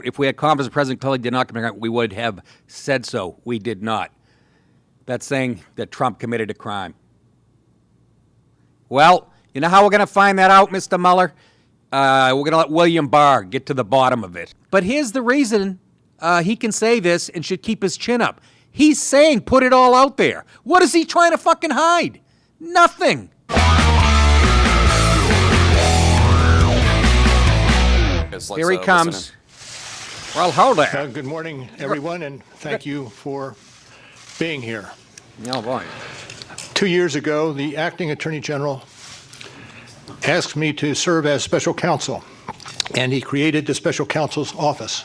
If we had confidence President Clinton did not commit a crime, we would have said so. We did not. That's saying that Trump committed a crime. Well, you know how we're going to find that out, Mr. Mueller? We're going to let William Barr get to the bottom of it. But here's the reason he can say this and should keep his chin up. He's saying put it all out there. What is he trying to fucking hide? Nothing. Here he comes. Well, hold there. Good morning, everyone, and thank you for being here. Oh, boy. 2 years ago, the acting Attorney General asked me to serve as special counsel, and he created the special counsel's office.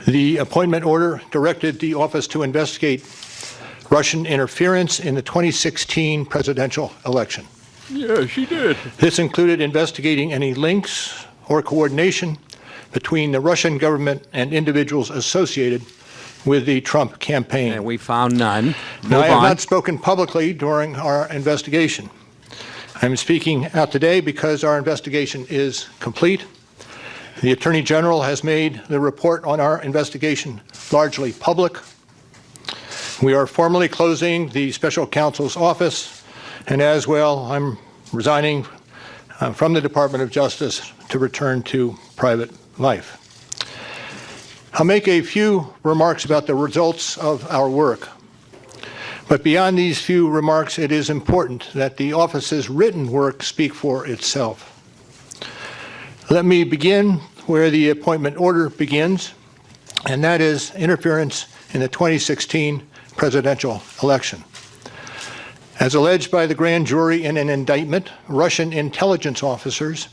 The appointment order directed the office to investigate Russian interference in the 2016 presidential election. Yeah, she did. This included investigating any links or coordination between the Russian government and individuals associated with the Trump campaign. And we found none. Now, I have not spoken publicly during our investigation. I'm speaking out today because our investigation is complete. The Attorney General has made the report on our investigation largely public. We are formally closing the special counsel's office, and as well, I'm resigning from the Department of Justice to return to private life. I'll make a few remarks about the results of our work. But beyond these few remarks, it is important that the office's written work speak for itself. Let me begin where the appointment order begins, and that is interference in the 2016 presidential election. As alleged by the grand jury in an indictment, Russian intelligence officers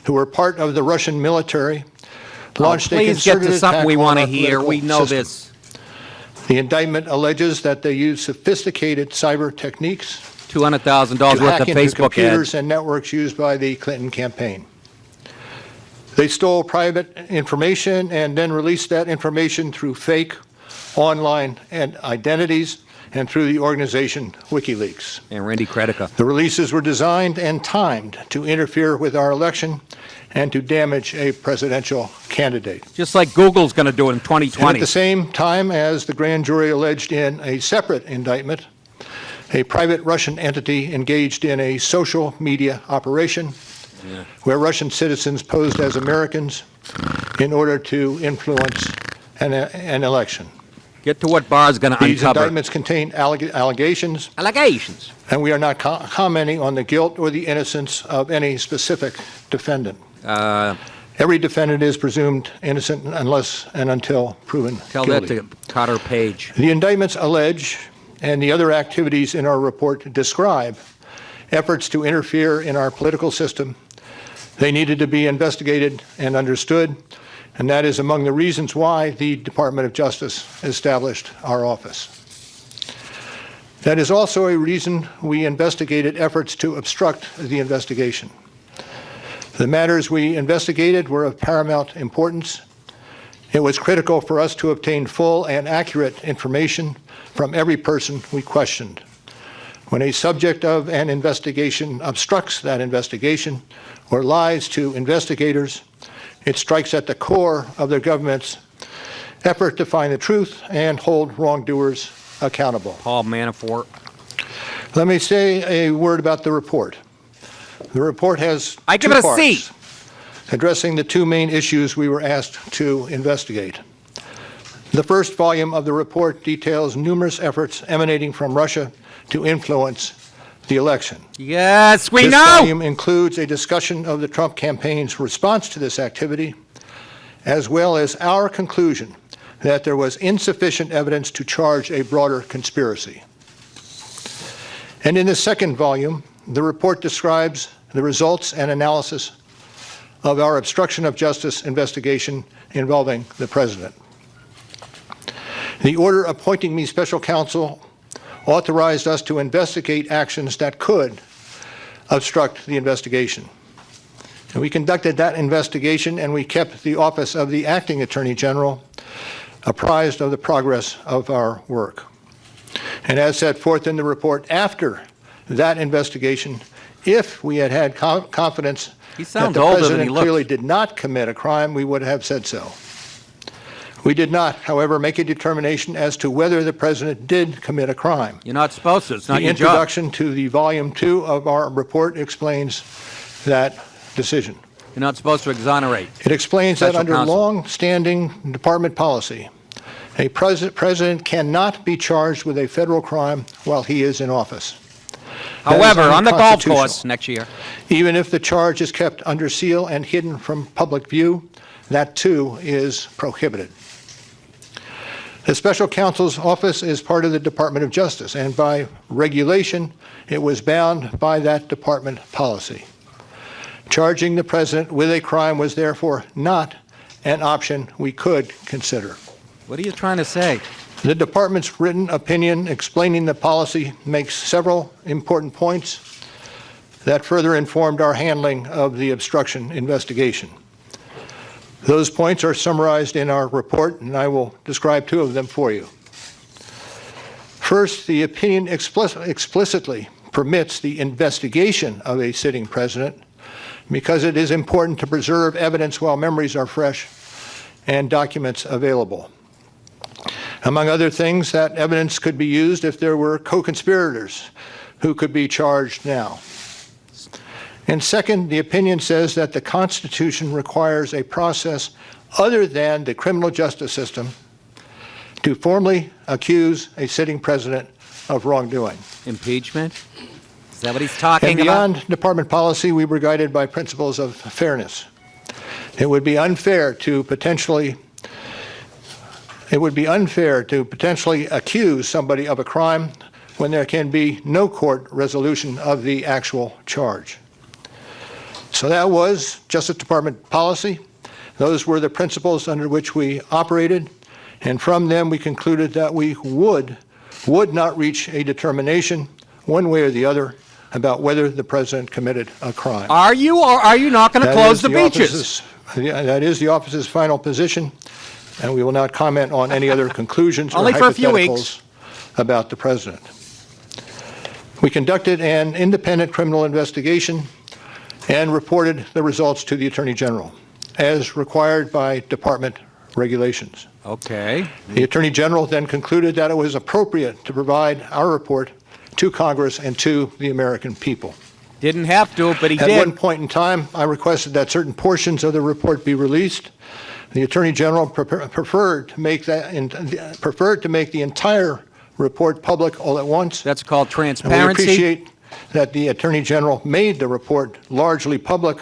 who were part of the Russian military launched a concerted get to something attack we on want to our hear. We political know system. this. The indictment alleges that they used sophisticated cyber techniques $200,000 to worth hack of into Facebook computers ads. and networks used by the Clinton campaign. They stole private information and then released that information through fake online identities and through the organization WikiLeaks. And Randy Credica. The releases were designed and timed to interfere with our election and to damage a presidential candidate. Just like Google's going to do it in And 2020. at the same time, as the grand jury alleged in a separate indictment, a private Russian entity engaged in a social media operation where Russian citizens posed as Americans in order to influence an election. Get to what Barr's going to These uncover. indictments contain allegations, Allegations. and we are not commenting on the guilt or the innocence of any specific defendant. Every defendant is presumed innocent unless and until proven Tell guilty. that to Carter Page. The indictments allege, and the other activities in our report describe, efforts to interfere in our political system. They needed to be investigated and understood, and that is among the reasons why the Department of Justice established our office. That is also a reason we investigated efforts to obstruct the investigation. The matters we investigated were of paramount importance. It was critical for us to obtain full and accurate information from every person we questioned. When a subject of an investigation obstructs that investigation or lies to investigators, it strikes at the core of their government's effort to find the truth and hold wrongdoers accountable. Paul Manafort. Let me say a word about the report. The report has I two give it a parts, C. addressing the two main issues we were asked to investigate. The first volume of the report details numerous efforts emanating from Russia to influence the election. Yes, we This know. volume includes a discussion of the Trump campaign's response to this activity, as well as our conclusion that there was insufficient evidence to charge a broader conspiracy. And in the second volume, the report describes the results and analysis of our obstruction of justice investigation involving the president. The order appointing me special counsel authorized us to investigate actions that could obstruct the investigation. And we conducted that investigation, and we kept the office of the acting Attorney General apprised of the progress of our work. And as set forth in the report, after that investigation, if we had had confidence He that sounds the older than he president looks. clearly did not commit a crime, we would have said so. We did not, however, make a determination as to whether the president did commit a crime. You're not supposed to. It's not The your job. introduction to the Volume 2 of our report explains that decision. You're not supposed to exonerate. It explains that Special under counsel. long-standing department policy, a president cannot be charged with a federal crime while he is in office. That is However, on the golf unconstitutional. course next year, Even if the charge is kept under seal and hidden from public view, that too is prohibited. The special counsel's office is part of the Department of Justice, and by regulation, it was bound by that department policy. Charging the president with a crime was therefore not an option we could consider. what are you trying to say? The department's written opinion explaining the policy makes several important points that further informed our handling of the obstruction investigation. Those points are summarized in our report, and I will describe two of them for you. First, the opinion explicitly permits the investigation of a sitting president because it is important to preserve evidence while memories are fresh and documents available. Among other things, that evidence could be used if there were co-conspirators who could be charged now. And second, the opinion says that the Constitution requires a process other than the criminal justice system to formally accuse a sitting president of wrongdoing. Impeachment? Is that what he's talking And about? beyond department policy, we were guided by principles of fairness. It would be unfair to potentially accuse somebody of a crime when there can be no court resolution of the actual charge. So that was Justice Department policy. Those were the principles under which we operated, and from them we concluded that we would not reach a determination one way or the other about whether the president committed a crime. Are you or are you not going to close the beaches? That is the office's final position, and we will not comment on any other conclusions or Only for a few hypotheticals weeks. about the president. We conducted an independent criminal investigation and reported the results to the Attorney General, as required by department regulations. Okay. The Attorney General then concluded that it was appropriate to provide our report to Congress and to the American people. Didn't have to, but he At did. one point in time, I requested that certain portions of the report be released. The Attorney General preferred to make the entire report public all at once. That's called And we transparency. appreciate that the Attorney General made the report largely public,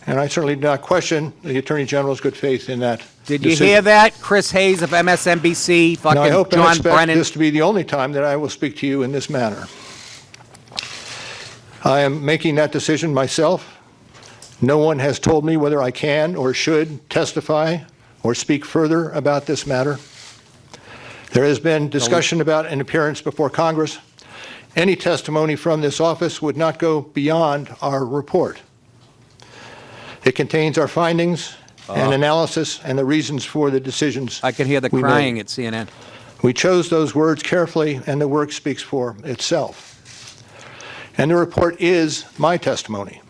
and I certainly do not question the Attorney General's good faith in that Did you decision. hear that? Chris Hayes of MSNBC, Now, I hope fucking and John expect Brennan. this to be the only time that I will speak to you in this manner. I am making that decision myself. No one has told me whether I can or should testify or speak further about this matter. There has been discussion about an appearance before Congress. Any testimony from this office would not go beyond our report. It contains our findings and analysis and the reasons for the decisions I can hear the we crying made. at CNN. We chose those words carefully, and the work speaks for itself. And the report is my testimony.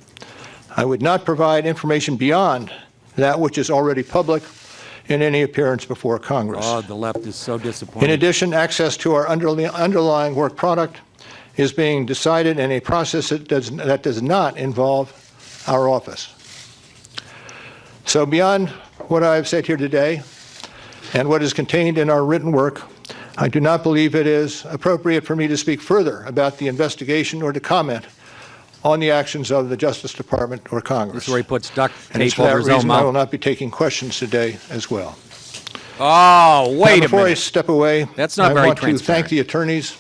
I would not provide information beyond that which is already public in any appearance before Congress. Oh, the left is so disappointed. In addition, access to our underlying work product is being decided in a process that does not involve our office. So beyond what I've said here today and what is contained in our written work, I do not believe it is appropriate for me to speak further about the investigation or to comment on the actions of the Justice Department or Congress. This is where he puts duct And it's tape for that over his own reason I will mouth. not be taking questions today as well. Oh, wait Now, a before I minute. step away, That's not I very want to thank transparent. the attorneys,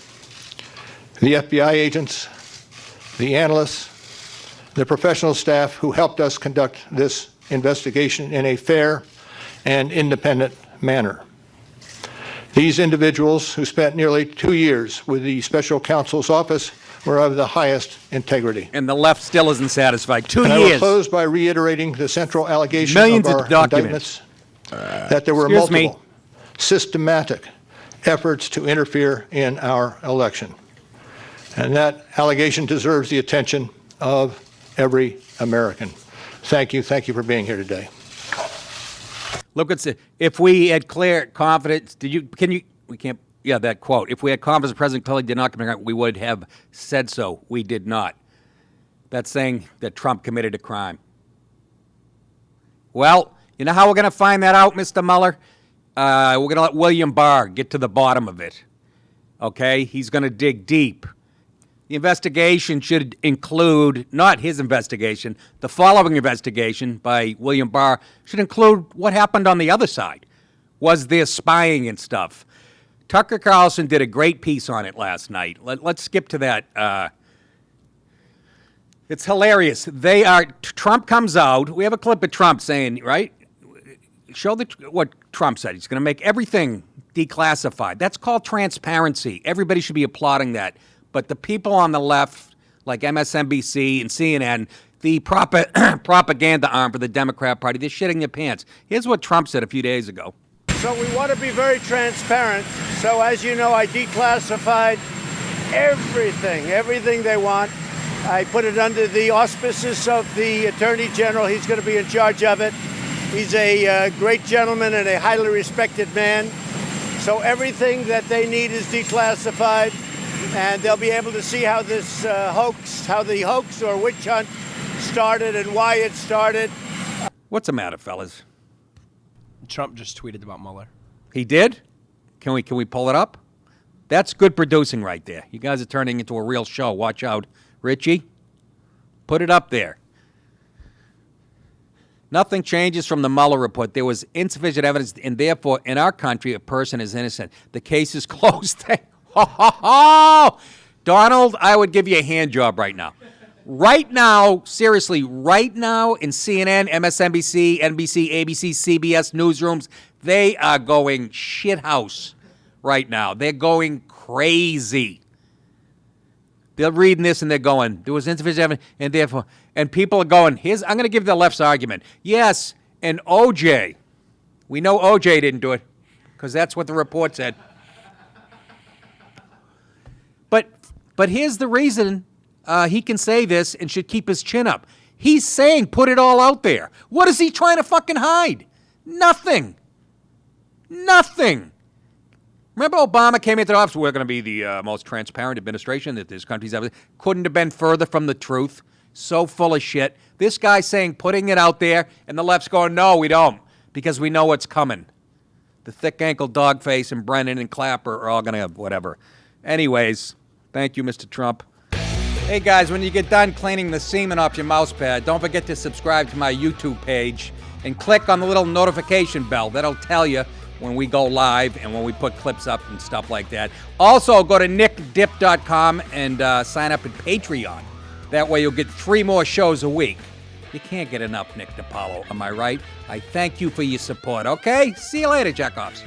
the FBI agents, the analysts, the professional staff who helped us conduct this investigation in a fair and independent manner. These individuals, who spent nearly 2 years with the special counsel's office, were of the highest integrity. And the left still isn't satisfied. 2 And I will years. close by reiterating the central allegation Millions of of our documents. indictments, that there were Excuse me. multiple systematic efforts to interfere in our election. And that allegation deserves the attention of every American. Thank you. Thank you for being here today. Look, if we had clear confidence, that quote. If we had confidence President Clinton did not commit, we would have said so. We did not. That's saying that Trump committed a crime. Well, you know how we're going to find that out, Mr. Mueller? We're going to let William Barr get to the bottom of it. Okay? He's going to dig deep. The investigation should include, not his investigation, the following investigation by William Barr should include what happened on the other side. Was there spying and stuff? Tucker Carlson did a great piece on it last night. Let's skip to that. It's hilarious. Trump comes out. We have a clip of Trump saying, right? Show what Trump said. He's going to make everything declassified. That's called transparency. Everybody should be applauding that. But the people on the left, like MSNBC and CNN, the propaganda arm for the Democrat Party, they're shitting their pants. Here's what Trump said a few days ago. So we want to be very transparent. So as you know, I declassified everything they want. I put it under the auspices of the Attorney General. He's going to be in charge of it. He's a great gentleman and a highly respected man. So everything that they need is declassified. And they'll be able to see how this how the hoax or witch hunt started and why it started. What's the matter, fellas? Trump just tweeted about Mueller. He did? Can we pull it up? That's good producing right there. You guys are turning into a real show. Watch out. Richie, put it up there. Nothing changes from the Mueller report. There was insufficient evidence, and therefore, in our country, a person is innocent. The case is closed. Donald, I would give you a hand job right now. Right now, seriously, right now in CNN, MSNBC, NBC, ABC, CBS newsrooms, they are going shithouse right now. They're going crazy. They're reading this and they're going, there was insufficient evidence, and therefore, and people are going, I'm going to give the left's argument. Yes, and OJ, we know OJ didn't do it because that's what the report said. But here's the reason he can say this and should keep his chin up. He's saying put it all out there. What is he trying to fucking hide? Nothing. Remember Obama came into office, we're going to be the most transparent administration that this country's ever. Couldn't have been further from the truth. So full of shit. This guy saying putting it out there, and the left's going, no, we don't, because we know what's coming. The thick-ankle dogface and Brennan and Clapper are all going to have whatever. Anyways, thank you, Mr. Trump. Hey, guys, when you get done cleaning the semen off your mouse pad, don't forget to subscribe to my YouTube page and click on the little notification bell. That'll tell you when we go live and when we put clips up and stuff like that. Also, go to nickdip.com and sign up at Patreon. That way you'll get 3 more shows a week. You can't get enough Nick DiPaolo, am I right? I thank you for your support, okay? See you later, jackoffs.